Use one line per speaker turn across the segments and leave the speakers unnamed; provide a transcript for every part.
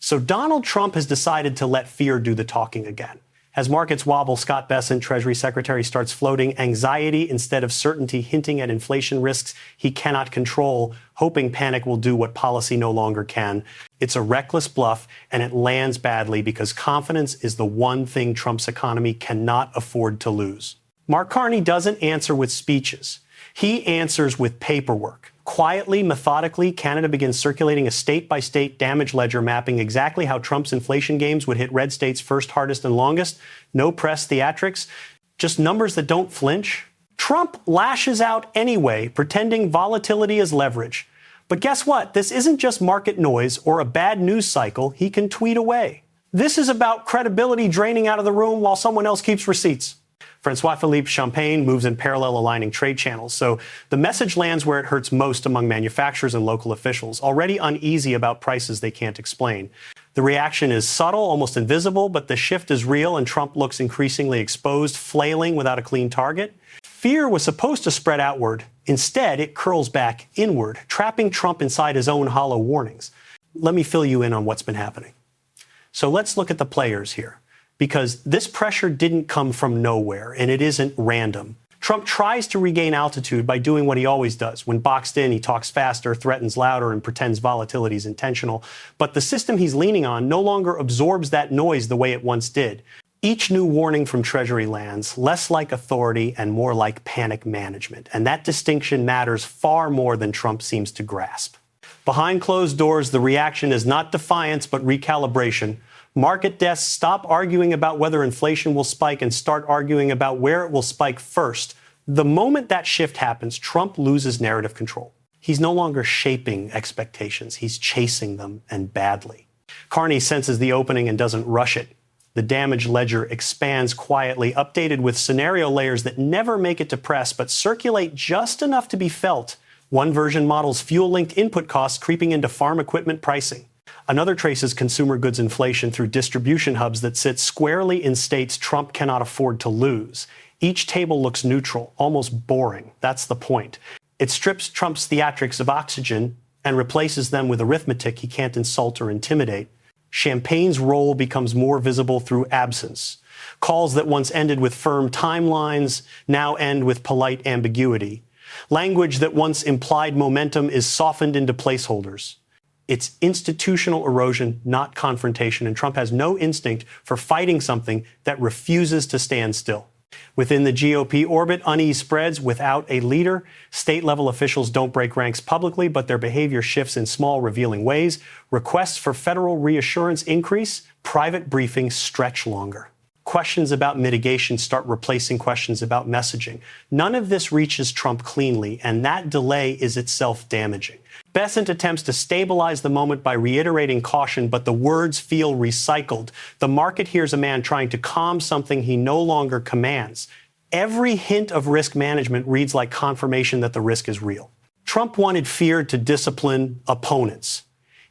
So Donald Trump has decided to let fear do the talking again. As markets wobble, Scott Bessent, Treasury Secretary, starts floating anxiety instead of certainty, hinting at inflation risks he cannot control, hoping panic will do what policy no longer can. It's a reckless bluff, and it lands badly because confidence is the one thing Trump's economy cannot afford to lose. Mark Carney doesn't answer with speeches. He answers with paperwork. Quietly, methodically, Canada begins circulating a state-by-state damage ledger mapping exactly how Trump's inflation games would hit red states first, hardest, and longest. No press theatrics, just numbers that don't flinch. Trump lashes out anyway, pretending volatility is leverage. But guess what? This isn't just market noise or a bad news cycle he can tweet away. This is about credibility draining out of the room while someone else keeps receipts. François-Philippe Champagne moves in parallel aligning trade channels, so the message lands where it hurts most among manufacturers and local officials, already uneasy about prices they can't explain. The reaction is subtle, almost invisible, but the shift is real and Trump looks increasingly exposed, flailing without a clean target. Fear was supposed to spread outward. Instead, it curls back inward, trapping Trump inside his own hollow warnings. Let me fill you in on what's been happening. So let's look at the players here, because this pressure didn't come from nowhere, and it isn't random. Trump tries to regain altitude by doing what he always does. When boxed in, he talks faster, threatens louder, and pretends volatility is intentional. But the system he's leaning on no longer absorbs that noise the way it once did. Each new warning from Treasury lands less like authority and more like panic management. And that distinction matters far more than Trump seems to grasp. Behind closed doors, the reaction is not defiance, but recalibration. Market desks stop arguing about whether inflation will spike and start arguing about where it will spike first. The moment that shift happens, Trump loses narrative control. He's no longer shaping expectations. He's chasing them, and badly. Carney senses the opening and doesn't rush it. The damage ledger expands quietly, updated with scenario layers that never make it to press but circulate just enough to be felt. One version models fuel-linked input costs creeping into farm equipment pricing. Another traces consumer goods inflation through distribution hubs that sit squarely in states Trump cannot afford to lose. Each table looks neutral, almost boring. That's the point. It strips Trump's theatrics of oxygen and replaces them with arithmetic he can't insult or intimidate. Champagne's role becomes more visible through absence. Calls that once ended with firm timelines now end with polite ambiguity. Language that once implied momentum is softened into placeholders. It's institutional erosion, not confrontation, and Trump has no instinct for fighting something that refuses to stand still. Within the GOP orbit, unease spreads without a leader. State-level officials don't break ranks publicly, but their behavior shifts in small, revealing ways. Requests for federal reassurance increase. Private briefings stretch longer. Questions about mitigation start replacing questions about messaging. None of this reaches Trump cleanly, and that delay is itself damaging. Bessent attempts to stabilize the moment by reiterating caution, but the words feel recycled. The market hears a man trying to calm something he no longer commands. Every hint of risk management reads like confirmation that the risk is real. Trump wanted fear to discipline opponents.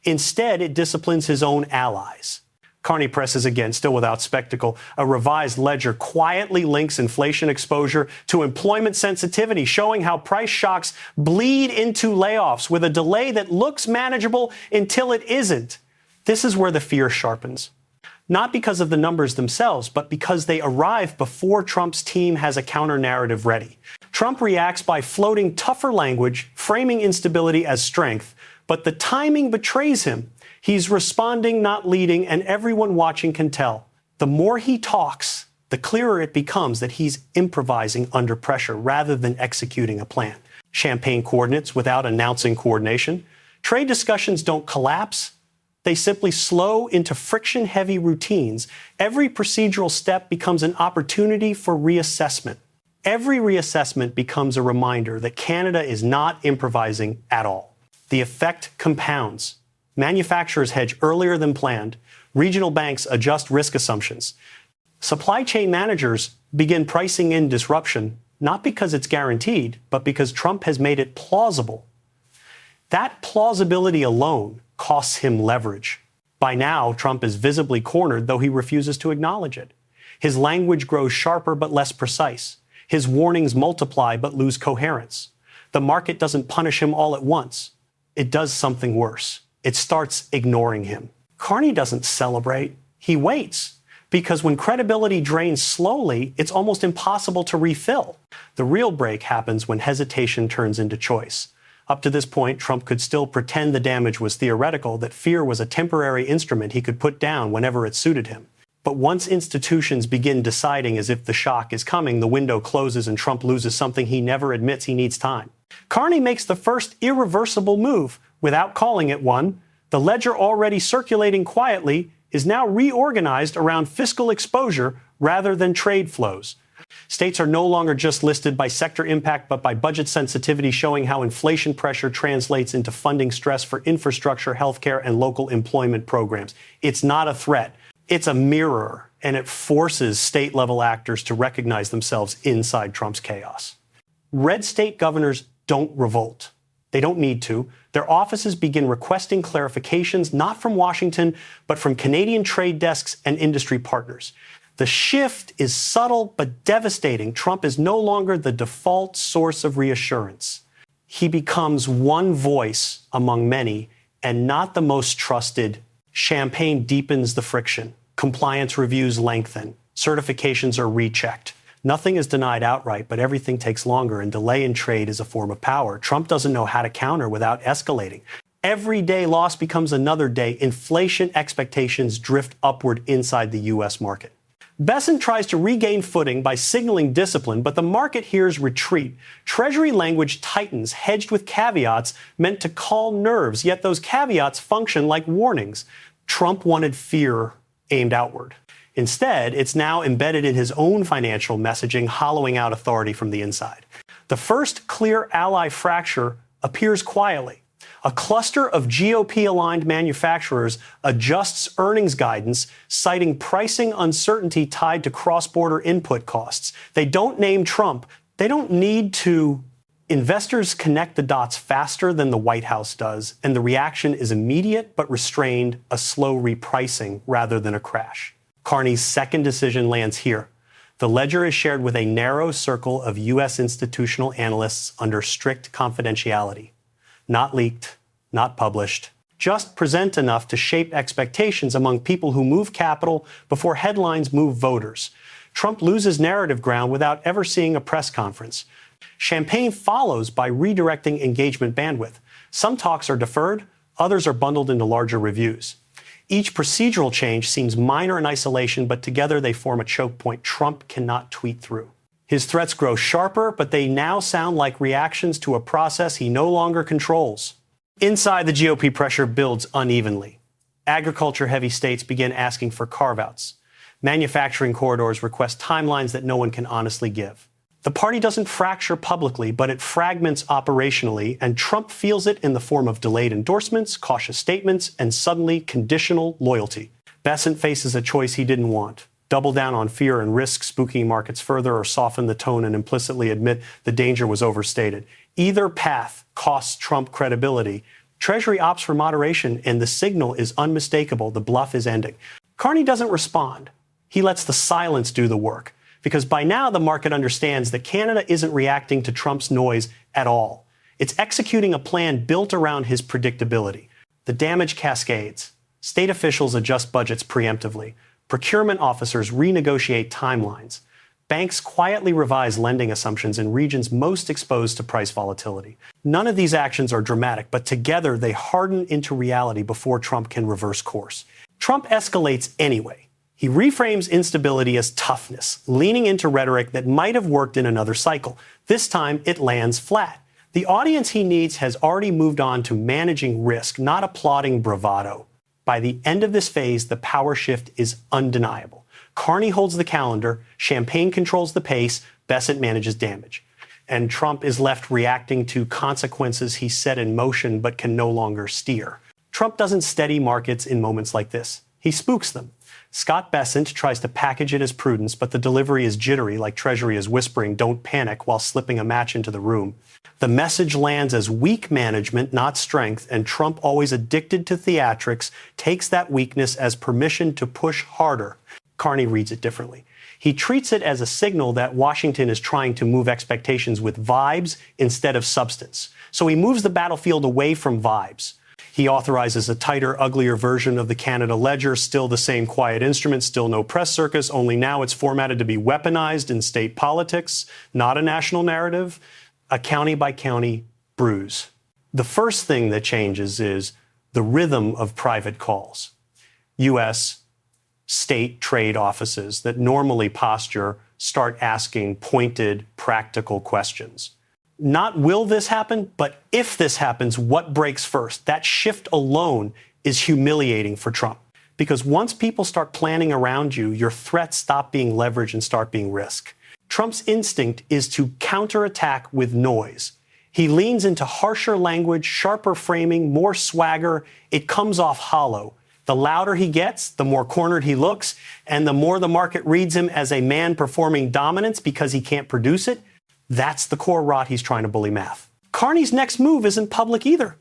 Instead, it disciplines his own allies. Carney presses again, still without spectacle. A revised ledger quietly links inflation exposure to employment sensitivity, showing how price shocks bleed into layoffs with a delay that looks manageable until it isn't. This is where the fear sharpens. Not because of the numbers themselves, but because they arrive before Trump's team has a counter-narrative ready. Trump reacts by floating tougher language, framing instability as strength, but the timing betrays him. He's responding, not leading, and everyone watching can tell. The more he talks, the clearer it becomes that he's improvising under pressure rather than executing a plan. Champagne coordinates without announcing coordination. Trade discussions don't collapse. They simply slow into friction-heavy routines. Every procedural step becomes an opportunity for reassessment. Every reassessment becomes a reminder that Canada is not improvising at all. The effect compounds. Manufacturers hedge earlier than planned. Regional banks adjust risk assumptions. Supply chain managers begin pricing in disruption, not because it's guaranteed, but because Trump has made it plausible. That plausibility alone costs him leverage. By now, Trump is visibly cornered, though he refuses to acknowledge it. His language grows sharper but less precise. His warnings multiply but lose coherence. The market doesn't punish him all at once. It does something worse. It starts ignoring him. Carney doesn't celebrate. He waits. Because when credibility drains slowly, it's almost impossible to refill. The real break happens when hesitation turns into choice. Up to this point, Trump could still pretend the damage was theoretical, that fear was a temporary instrument he could put down whenever it suited him. But once institutions begin deciding as if the shock is coming, the window closes and Trump loses something he never admits he needs time. Carney makes the first irreversible move without calling it one. The ledger already circulating quietly is now reorganized around fiscal exposure rather than trade flows. States are no longer just listed by sector impact, but by budget sensitivity, showing how inflation pressure translates into funding stress for infrastructure, healthcare, and local employment programs. It's not a threat. It's a mirror, and it forces state-level actors to recognize themselves inside Trump's chaos. Red state governors don't revolt. They don't need to. Their offices begin requesting clarifications, not from Washington, but from Canadian trade desks and industry partners. The shift is subtle but devastating. Trump is no longer the default source of reassurance. He becomes one voice among many and not the most trusted. Champagne deepens the friction. Compliance reviews lengthen. Certifications are rechecked. Nothing is denied outright, but everything takes longer, and delay in trade is a form of power. Trump doesn't know how to counter without escalating. Every day loss becomes another day. Inflation expectations drift upward inside the U.S. market. Bessent tries to regain footing by signaling discipline, but the market hears retreat. Treasury language tightens, hedged with caveats meant to calm nerves, yet those caveats function like warnings. Trump wanted fear aimed outward. Instead, it's now embedded in his own financial messaging, hollowing out authority from the inside. The first clear ally fracture appears quietly. A cluster of GOP-aligned manufacturers adjusts earnings guidance, citing pricing uncertainty tied to cross-border input costs. They don't name Trump. They don't need to. Investors connect the dots faster than the White House does, and the reaction is immediate but restrained, a slow repricing rather than a crash. Carney's second decision lands here. The ledger is shared with a narrow circle of U.S. institutional analysts under strict confidentiality. Not leaked, not published, just present enough to shape expectations among people who move capital before headlines move voters. Trump loses narrative ground without ever seeing a press conference. Champagne follows by redirecting engagement bandwidth. Some talks are deferred, others are bundled into larger reviews. Each procedural change seems minor in isolation, but together they form a choke point Trump cannot tweet through. His threats grow sharper, but they now sound like reactions to a process he no longer controls. Inside, the GOP pressure builds unevenly. Agriculture-heavy states begin asking for carve-outs. Manufacturing corridors request timelines that no one can honestly give. The party doesn't fracture publicly, but it fragments operationally, and Trump feels it in the form of delayed endorsements, cautious statements, and suddenly conditional loyalty. Bessent faces a choice he didn't want. Double down on fear and risk spooking markets further, or soften the tone and implicitly admit the danger was overstated. Either path costs Trump credibility. Treasury opts for moderation, and the signal is unmistakable. The bluff is ending. Carney doesn't respond. He lets the silence do the work. Because by now the market understands that Canada isn't reacting to Trump's noise at all. It's executing a plan built around his predictability. The damage cascades. State officials adjust budgets preemptively. Procurement officers renegotiate timelines. Banks quietly revise lending assumptions in regions most exposed to price volatility. None of these actions are dramatic, but together they harden into reality before Trump can reverse course. Trump escalates anyway. He reframes instability as toughness, leaning into rhetoric that might have worked in another cycle. This time, it lands flat. The audience he needs has already moved on to managing risk, not applauding bravado. By the end of this phase, the power shift is undeniable. Carney holds the calendar, Champagne controls the pace, Bessent manages damage. And Trump is left reacting to consequences he set in motion but can no longer steer. Trump doesn't steady markets in moments like this. He spooks them. Scott Bessent tries to package it as prudence, but the delivery is jittery, like Treasury is whispering, "Don't panic," while slipping a match into the room. The message lands as weak management, not strength, and Trump, always addicted to theatrics, takes that weakness as permission to push harder. Carney reads it differently. He treats it as a signal that Washington is trying to move expectations with vibes instead of substance. So he moves the battlefield away from vibes. He authorizes a tighter, uglier version of the Canada Ledger, still the same quiet instrument, still no press circus, only now it's formatted to be weaponized in state politics, not a national narrative, a county-by-county bruise. The first thing that changes is the rhythm of private calls. U.S. state trade offices that normally posture start asking pointed, practical questions. Not will this happen, but if this happens, what breaks first? That shift alone is humiliating for Trump. Because once people start planning around you, your threats stop being leverage and start being risk. Trump's instinct is to counterattack with noise. He leans into harsher language, sharper framing, more swagger. It comes off hollow. The louder he gets, the more cornered he looks, and the more the market reads him as a man performing dominance because he can't produce it. That's the core rot he's trying to bully math. Carney's next move isn't public either.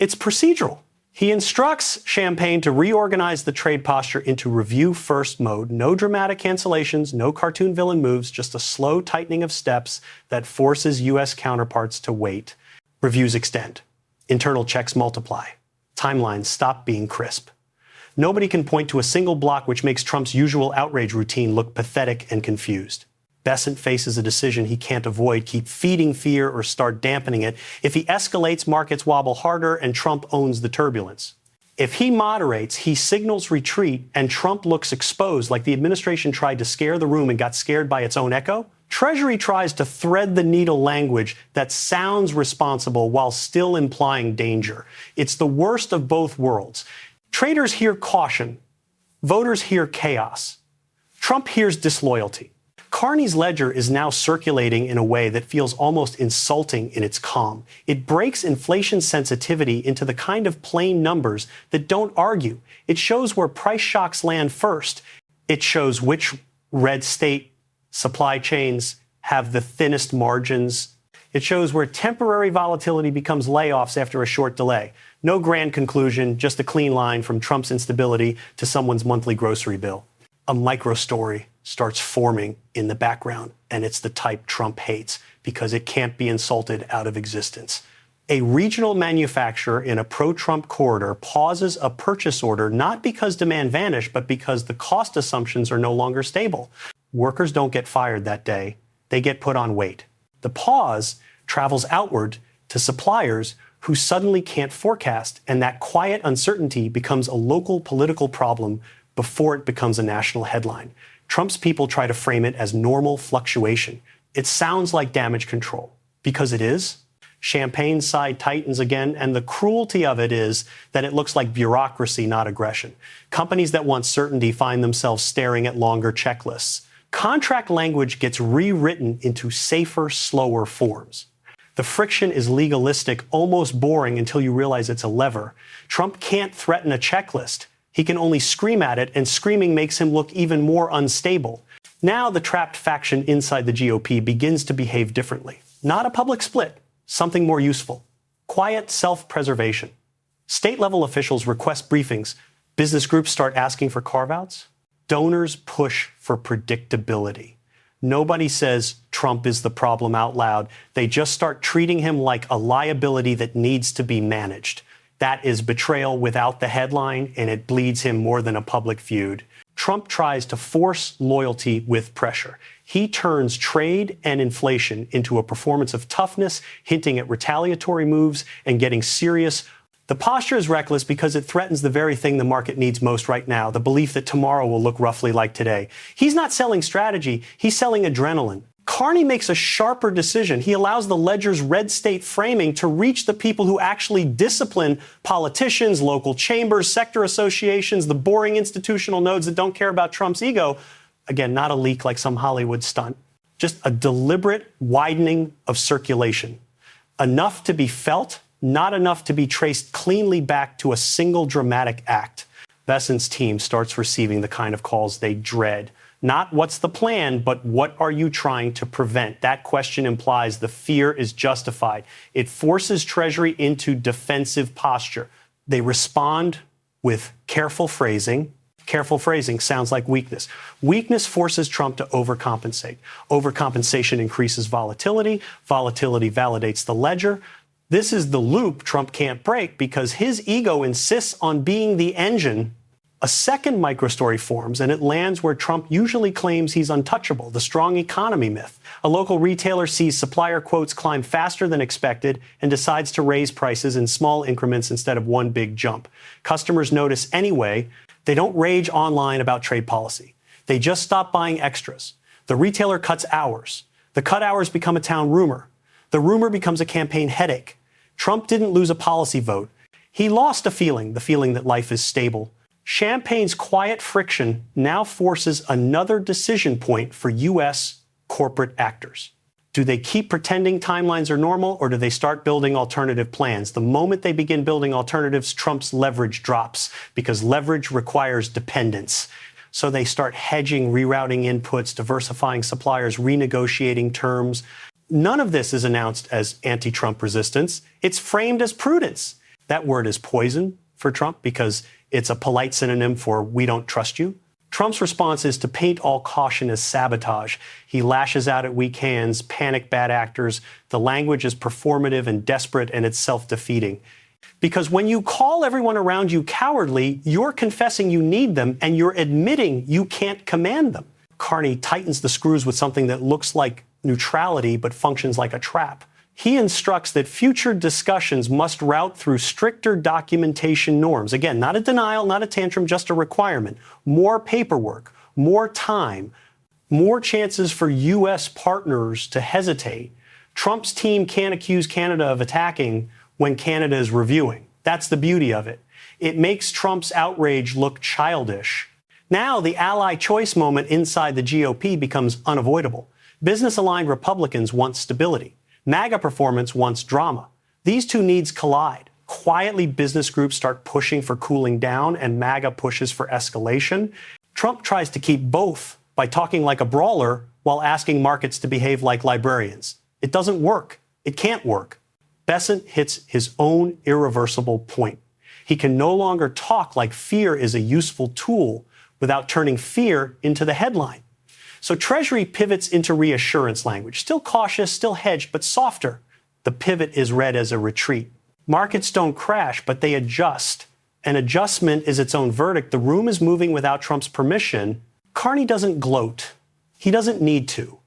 It's procedural. He instructs Champagne to reorganize the trade posture into review first mode. No dramatic cancellations, no cartoon villain moves, just a slow tightening of steps that forces U.S. counterparts to wait. Reviews extend. Internal checks multiply. Timelines stop being crisp. Nobody can point to a single block which makes Trump's usual outrage routine look pathetic and confused. Bessent faces a decision he can't avoid: keep feeding fear or start dampening it. If he escalates, markets wobble harder and Trump owns the turbulence. If he moderates, he signals retreat and Trump looks exposed, like the administration tried to scare the room and got scared by its own echo. Treasury tries to thread the needle language that sounds responsible while still implying danger. It's the worst of both worlds. Traders hear caution. Voters hear chaos. Trump hears disloyalty. Carney's ledger is now circulating in a way that feels almost insulting in its calm. It breaks inflation sensitivity into the kind of plain numbers that don't argue. It shows where price shocks land first. It shows which red state supply chains have the thinnest margins. It shows where temporary volatility becomes layoffs after a short delay. No grand conclusion, just a clean line from Trump's instability to someone's monthly grocery bill. A micro-story starts forming in the background, and it's the type Trump hates because it can't be insulted out of existence. A regional manufacturer in a pro-Trump corridor pauses a purchase order not because demand vanished, but because the cost assumptions are no longer stable. Workers don't get fired that day. They get put on wait. The pause travels outward to suppliers who suddenly can't forecast, and that quiet uncertainty becomes a local political problem before it becomes a national headline. Trump's people try to frame it as normal fluctuation. It sounds like damage control, because it is. Champagne's side tightens again, and the cruelty of it is that it looks like bureaucracy, not aggression. Companies that want certainty find themselves staring at longer checklists. Contract language gets rewritten into safer, slower forms. The friction is legalistic, almost boring until you realize it's a lever. Trump can't threaten a checklist. He can only scream at it, and screaming makes him look even more unstable. Now the trapped faction inside the GOP begins to behave differently. Not a public split, something more useful. Quiet self-preservation. State-level officials request briefings. Business groups start asking for carve-outs. Donors push for predictability. Nobody says Trump is the problem out loud. They just start treating him like a liability that needs to be managed. That is betrayal without the headline, and it bleeds him more than a public feud. Trump tries to force loyalty with pressure. He turns trade and inflation into a performance of toughness, hinting at retaliatory moves and getting serious. The posture is reckless because it threatens the very thing the market needs most right now, the belief that tomorrow will look roughly like today. He's not selling strategy, he's selling adrenaline. Carney makes a sharper decision. He allows the ledger's red state framing to reach the people who actually discipline politicians, local chambers, sector associations, the boring institutional nodes that don't care about Trump's ego. Again, not a leak like some Hollywood stunt. Just a deliberate widening of circulation. Enough to be felt, not enough to be traced cleanly back to a single dramatic act. Bessent's team starts receiving the kind of calls they dread. Not what's the plan, but what are you trying to prevent? That question implies the fear is justified. It forces Treasury into defensive posture. They respond with careful phrasing. Careful phrasing sounds like weakness. Weakness forces Trump to overcompensate. Overcompensation increases volatility. Volatility validates the ledger. This is the loop Trump can't break because his ego insists on being the engine. A second microstory forms, and it lands where Trump usually claims he's untouchable, the strong economy myth. A local retailer sees supplier quotes climb faster than expected and decides to raise prices in small increments instead of one big jump. Customers notice anyway. They don't rage online about trade policy. They just stop buying extras. The retailer cuts hours. The cut hours become a town rumor. The rumor becomes a campaign headache. Trump didn't lose a policy vote. He lost the feeling that life is stable. Champagne's quiet friction now forces another decision point for U.S. corporate actors. Do they keep pretending timelines are normal, or do they start building alternative plans? The moment they begin building alternatives, Trump's leverage drops because leverage requires dependence. So they start hedging, rerouting inputs, diversifying suppliers, renegotiating terms. None of this is announced as anti-Trump resistance. It's framed as prudence. That word is poison for Trump because it's a polite synonym for we don't trust you. Trump's response is to paint all caution as sabotage. He lashes out at weak hands, panic bad actors. The language is performative and desperate, and it's self-defeating. Because when you call everyone around you cowardly, you're confessing you need them, and you're admitting you can't command them. Carney tightens the screws with something that looks like neutrality but functions like a trap. He instructs that future discussions must route through stricter documentation norms. Again, not a denial, not a tantrum, just a requirement. More paperwork, more time, more chances for U.S. partners to hesitate. Trump's team can't accuse Canada of attacking when Canada is reviewing. That's the beauty of it. It makes Trump's outrage look childish. Now the ally choice moment inside the GOP becomes unavoidable. Business-aligned Republicans want stability. MAGA performance wants drama. These two needs collide. Quietly, business groups start pushing for cooling down, and MAGA pushes for escalation. Trump tries to keep both by talking like a brawler while asking markets to behave like librarians. It doesn't work. It can't work. Bessent hits his own irreversible point. He can no longer talk like fear is a useful tool without turning fear into the headline. So Treasury pivots into reassurance language, still cautious, still hedged, but softer. The pivot is read as a retreat. Markets don't crash, but they adjust. An adjustment is its own verdict. The room is moving without Trump's permission. Carney doesn't gloat. He doesn't need to.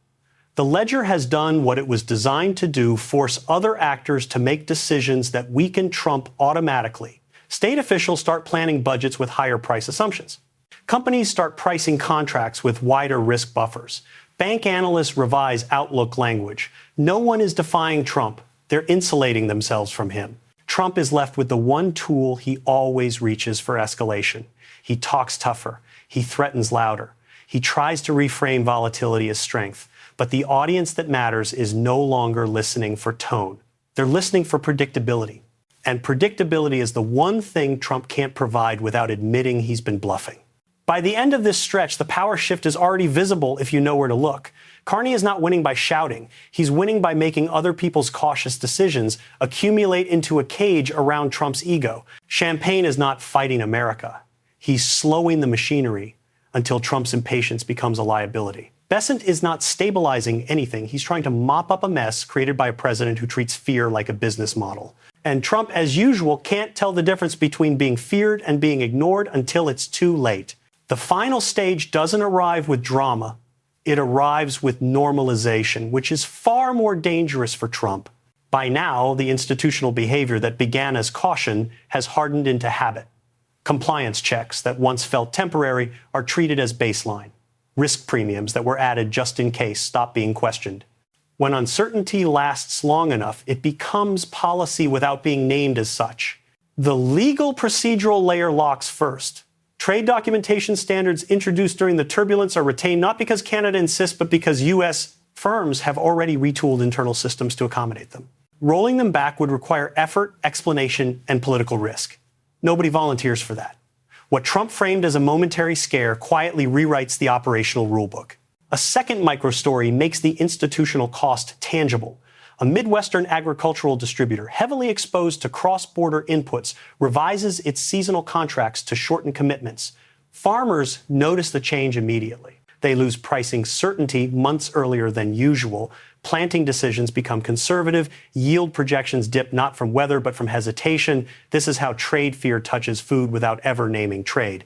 The ledger has done what it was designed to do, force other actors to make decisions that weaken Trump automatically. State officials start planning budgets with higher price assumptions. Companies start pricing contracts with wider risk buffers. Bank analysts revise outlook language. No one is defying Trump. They're insulating themselves from him. Trump is left with the one tool he always reaches for escalation. He talks tougher. He threatens louder. He tries to reframe volatility as strength. But the audience that matters is no longer listening for tone. They're listening for predictability. And predictability is the one thing Trump can't provide without admitting he's been bluffing. By the end of this stretch, the power shift is already visible if you know where to look. Carney is not winning by shouting. He's winning by making other people's cautious decisions accumulate into a cage around Trump's ego. Champagne is not fighting America. He's slowing the machinery until Trump's impatience becomes a liability. Bessent is not stabilizing anything. He's trying to mop up a mess created by a president who treats fear like a business model. And Trump, as usual, can't tell the difference between being feared and being ignored until it's too late. The final stage doesn't arrive with drama. It arrives with normalization, which is far more dangerous for Trump. By now, the institutional behavior that began as caution has hardened into habit. Compliance checks that once felt temporary are treated as baseline. Risk premiums that were added just in case stop being questioned. When uncertainty lasts long enough, it becomes policy without being named as such. The legal procedural layer locks first. Trade documentation standards introduced during the turbulence are retained not because Canada insists, but because U.S. firms have already retooled internal systems to accommodate them. Rolling them back would require effort, explanation, and political risk. Nobody volunteers for that. What Trump framed as a momentary scare quietly rewrites the operational rulebook. A second microstory makes the institutional cost tangible. A Midwestern agricultural distributor, heavily exposed to cross-border inputs, revises its seasonal contracts to shorten commitments. Farmers notice the change immediately. They lose pricing certainty months earlier than usual. Planting decisions become conservative. Yield projections dip not from weather, but from hesitation. This is how trade fear touches food without ever naming trade.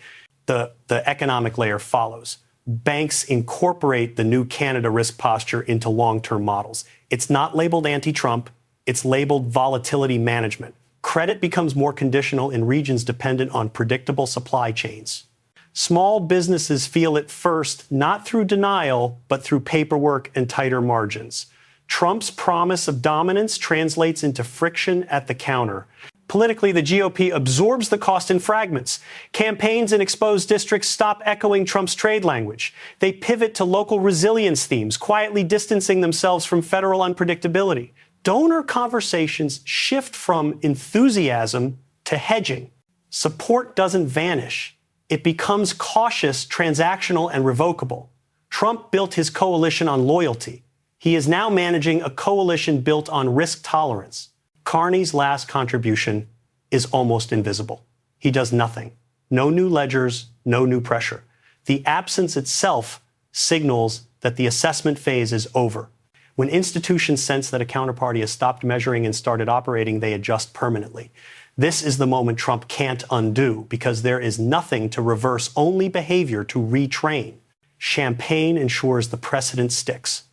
The economic layer follows. Banks incorporate the new Canada risk posture into long-term models. It's not labeled anti-Trump. It's labeled volatility management. Credit becomes more conditional in regions dependent on predictable supply chains. Small businesses feel it first, not through denial, but through paperwork and tighter margins. Trump's promise of dominance translates into friction at the counter. Politically, the GOP absorbs the cost in fragments. Campaigns in exposed districts stop echoing Trump's trade language. They pivot to local resilience themes, quietly distancing themselves from federal unpredictability. Donor conversations shift from enthusiasm to hedging. Support doesn't vanish. It becomes cautious, transactional, and revocable. Trump built his coalition on loyalty. He is now managing a coalition built on risk tolerance. Carney's last contribution is almost invisible. He does nothing. No new ledgers, no new pressure. The absence itself signals that the assessment phase is over. When institutions sense that a counterparty has stopped measuring and started operating, they adjust permanently. This is the moment Trump can't undo because there is nothing to reverse, only behavior to retrain. Champagne ensures the precedent sticks.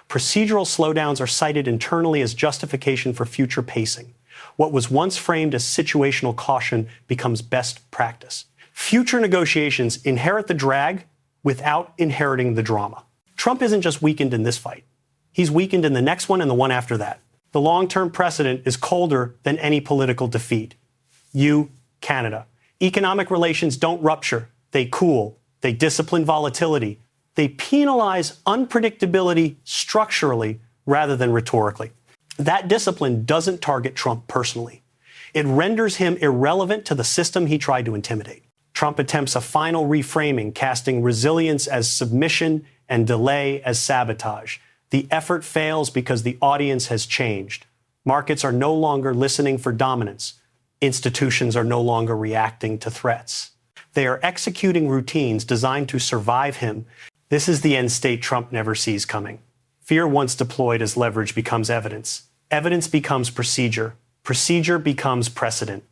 Procedural slowdowns are cited internally as justification for future pacing. What was once framed as situational caution becomes best practice. Future negotiations inherit the drag without inheriting the drama. Trump isn't just weakened in this fight. He's weakened in the next one and the one after that. The long-term precedent is colder than any political defeat. Canada. Economic relations don't rupture. They cool. They discipline volatility. They penalize unpredictability structurally rather than rhetorically. That discipline doesn't target Trump personally. It renders him irrelevant to the system he tried to intimidate. Trump attempts a final reframing, casting resilience as submission and delay as sabotage. The effort fails because the audience has changed. Markets are no longer listening for dominance. Institutions are no longer reacting to threats. They are executing routines designed to survive him. This is the end state Trump never sees coming. Fear once deployed as leverage becomes evidence. Evidence becomes procedure. Procedure becomes precedent.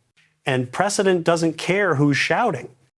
And precedent doesn't care who's shouting.